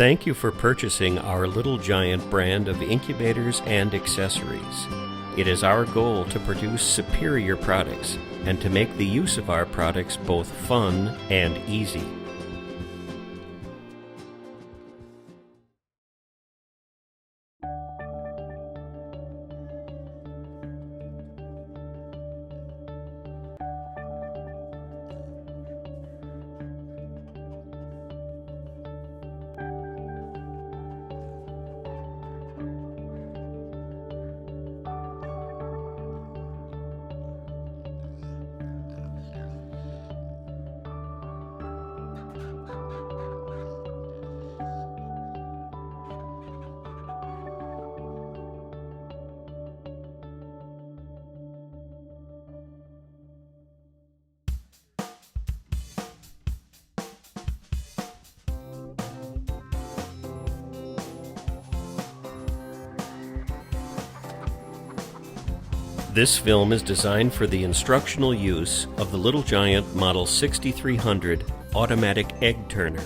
Thank you for purchasing our Little Giant brand of incubators and accessories. It is our goal to produce superior products and to make the use of our products both fun and easy. This film is designed for the instructional use of the Little Giant Model 6300 automatic egg turner.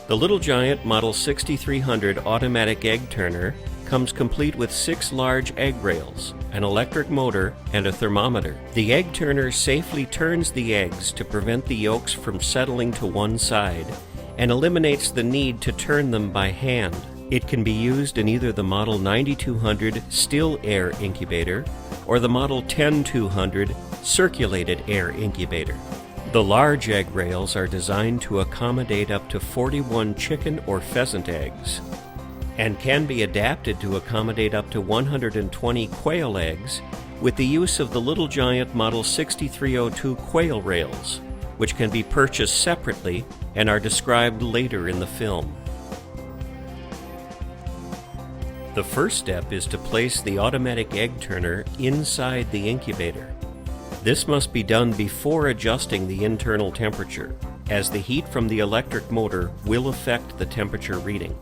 The Little Giant Model 6300 automatic egg turner comes complete with 6 large egg rails, an electric motor, and a thermometer. The egg turner safely turns the eggs to prevent the yolks from settling to one side and eliminates the need to turn them by hand. It can be used in either the Model 9200 still air incubator or the Model 10200 circulated air incubator. The large egg rails are designed to accommodate up to 41 chicken or pheasant eggs and can be adapted to accommodate up to 120 quail eggs with the use of the Little Giant Model 6302 quail rails, which can be purchased separately and are described later in the film. The first step is to place the automatic egg turner inside the incubator. This must be done before adjusting the internal temperature, as the heat from the electric motor will affect the temperature reading.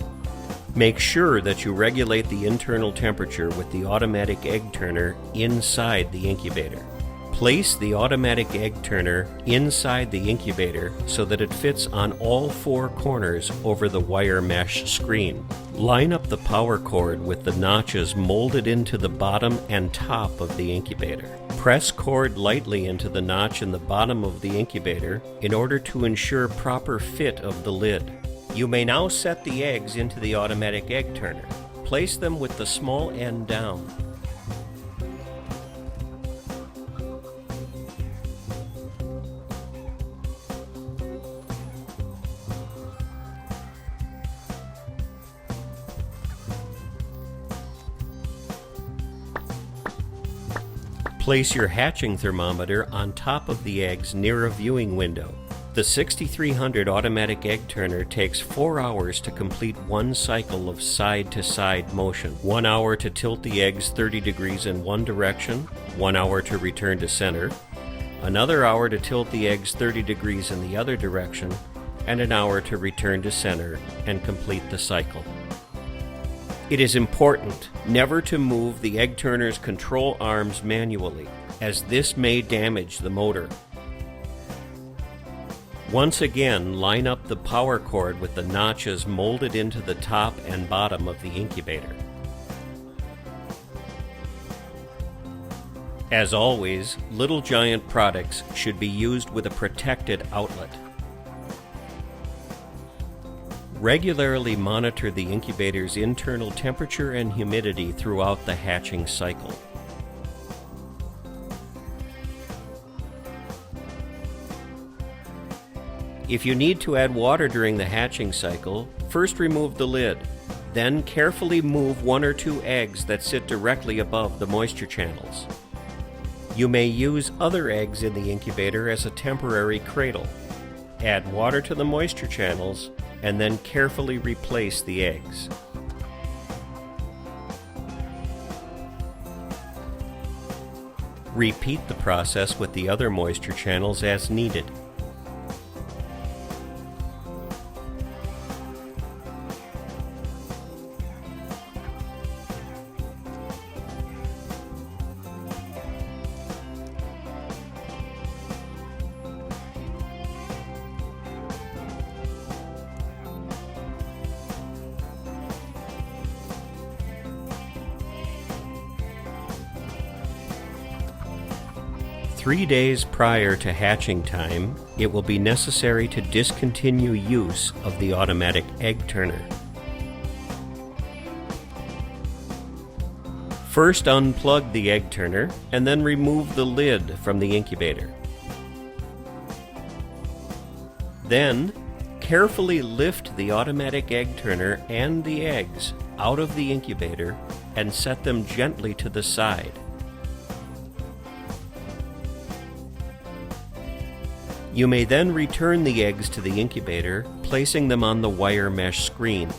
Make sure that you regulate the internal temperature with the automatic egg turner inside the incubator. Place the automatic egg turner inside the incubator so that it fits on all 4 corners over the wire mesh screen. Line up the power cord with the notches molded into the bottom and top of the incubator. Press cord lightly into the notch in the bottom of the incubator in order to ensure proper fit of the lid. You may now set the eggs into the automatic egg turner. Place them with the small end down. Place your hatching thermometer on top of the eggs near a viewing window. The 6300 automatic egg turner takes 4 hours to complete one cycle of side-to-side motion. 1 hour to tilt the eggs 30 degrees in one direction, 1 hour to return to center, another hour to tilt the eggs 30 degrees in the other direction, and an hour to return to center and complete the cycle. It is important never to move the egg turner's control arms manually, as this may damage the motor. Once again, line up the power cord with the notches molded into the top and bottom of the incubator. As always, Little Giant products should be used with a protected outlet. Regularly monitor the incubator's internal temperature and humidity throughout the hatching cycle. If you need to add water during the hatching cycle, first remove the lid. Then carefully move 1 or 2 eggs that sit directly above the moisture channels. You may use other eggs in the incubator as a temporary cradle. Add water to the moisture channels and then carefully replace the eggs. Repeat the process with the other moisture channels as needed. 3 days prior to hatching time, it will be necessary to discontinue use of the automatic egg turner. First, unplug the egg turner and then remove the lid from the incubator. Then, carefully lift the automatic egg turner and the eggs out of the incubator and set them gently to the side. You may then return the eggs to the incubator, placing them on the wire mesh screen.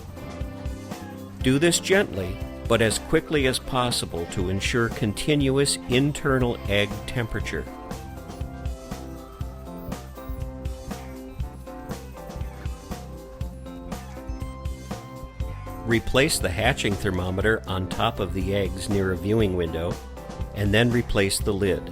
Do this gently, but as quickly as possible to ensure continuous internal egg temperature. Replace the hatching thermometer on top of the eggs near a viewing window, and then replace the lid.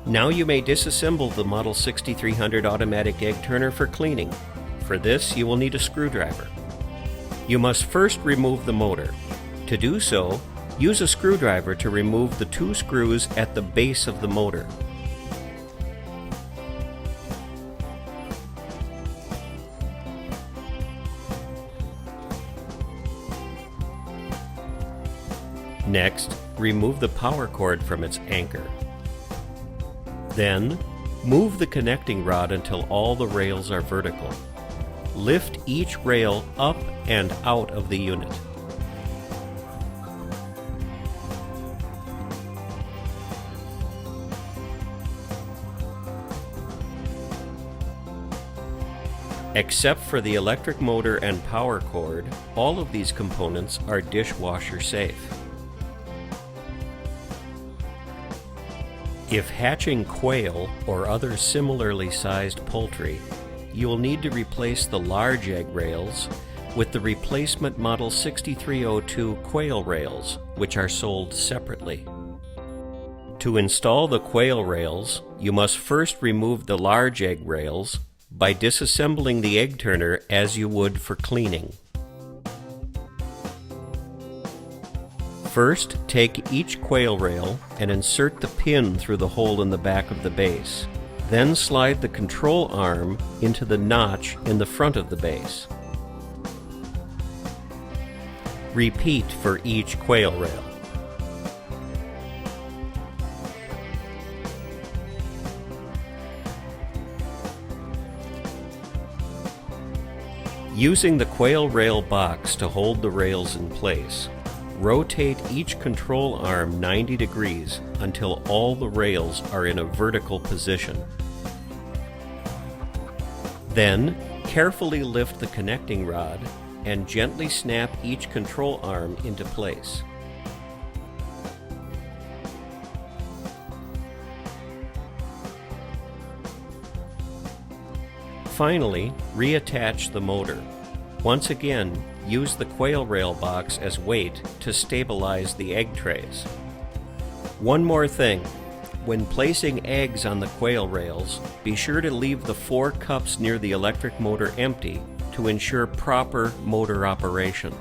Now you may disassemble the Model 6300 automatic egg turner for cleaning. For this, you will need a screwdriver. You must first remove the motor. To do so, use a screwdriver to remove the 2 screws at the base of the motor. Next, remove the power cord from its anchor. Then, move the connecting rod until all the rails are vertical. Lift each rail up and out of the unit. Except for the electric motor and power cord, all of these components are dishwasher safe. If hatching quail or other similarly sized poultry, you will need to replace the large egg rails with the replacement Model 6302 quail rails, which are sold separately. To install the quail rails, you must first remove the large egg rails by disassembling the egg turner as you would for cleaning. First, take each quail rail and insert the pin through the hole in the back of the base. Then slide the control arm into the notch in the front of the base. Repeat for each quail rail. Using the quail rail box to hold the rails in place, rotate each control arm 90 degrees until all the rails are in a vertical position. Then, carefully lift the connecting rod and gently snap each control arm into place. Finally, reattach the motor. Once again, use the quail rail box as weight to stabilize the egg trays. One more thing. When placing eggs on the quail rails, be sure to leave the 4 cups near the electric motor empty to ensure proper motor operation.